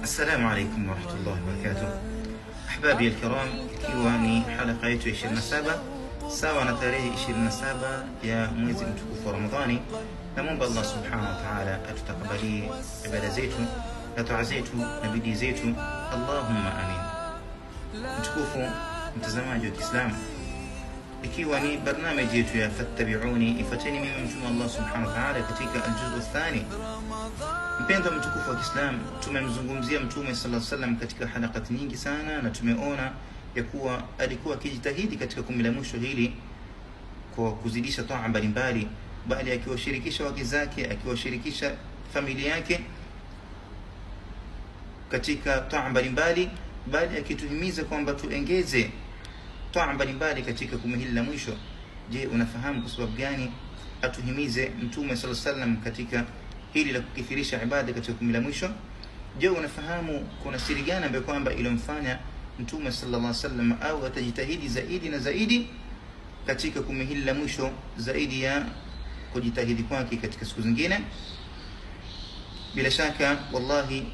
السلام عليكم ورحمة الله وبركاته. أحبابي الكرام، ikiwa ni halaka yetu ya 27 sawa na tarehe 27 ya mwezi mtukufu wa Ramadhani, namuomba Allah subhanahu wa ta'ala atutakabalie ibada zetu na dua zetu na bidii zetu, Allahumma amin. Mtukufu mtazamaji wa Kiislamu, ikiwa ni barnamiji yetu ya fattabi'uni, ifateni mimi mtume Allah subhanahu wa ta'ala katika aljuzu athani. Mpendwa mtukufu wa Kiislamu, tumemzungumzia mtume sallallahu alaihi wasallam katika halakati nyingi sana, na tumeona ya kuwa alikuwa akijitahidi katika kumi la mwisho hili kwa kuzidisha taa mbalimbali, bali akiwashirikisha wake zake, akiwashirikisha familia yake katika taa mbalimbali, bali akituhimiza kwamba tuengeze taa mbalimbali katika kumi hili la mwisho. Je, unafahamu kwa sababu gani atuhimize mtume sallallahu alaihi wasallam katika hili la kukithirisha ibada katika kumi la mwisho? Je, unafahamu kuna siri gani ambayo kwamba ilomfanya mtume sallallahu alaihi wasallam au atajitahidi zaidi na zaidi katika kumi hili la mwisho zaidi ya kujitahidi kwake katika siku zingine? Bila shaka wallahi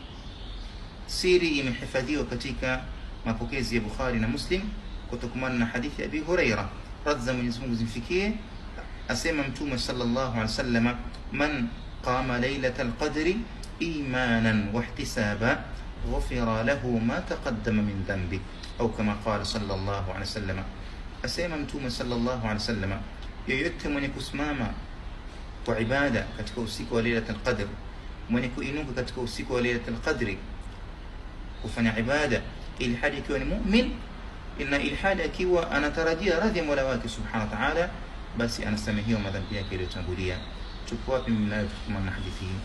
siri imehifadhiwa katika mapokezi ya Bukhari na Muslim kutokana na hadithi ya Abi Huraira radhiya Mwenyezi Mungu zimfikie, asema mtume sallallahu alaihi wasallam, man qama laylatal qadri imanan wa ihtisaba ghufira lahu ma taqaddama min dhanbi, au kama qala sallallahu alaihi wasallam. Asema mtume sallallahu alaihi wasallam, yeyote mwenye kusimama kwa ibada katika usiku wa laylatul qadr, mwenye kuinuka katika usiku wa laylatul qadri kufanya ibada ili hali akiwa ni mu'min, ina ilhali akiwa anatarajia radhi ya Mola wake subhanahu wa ta'ala, basi anasamehewa madhambi yake yaliyotangulia. Tupo wapi mimi na hadithi hii?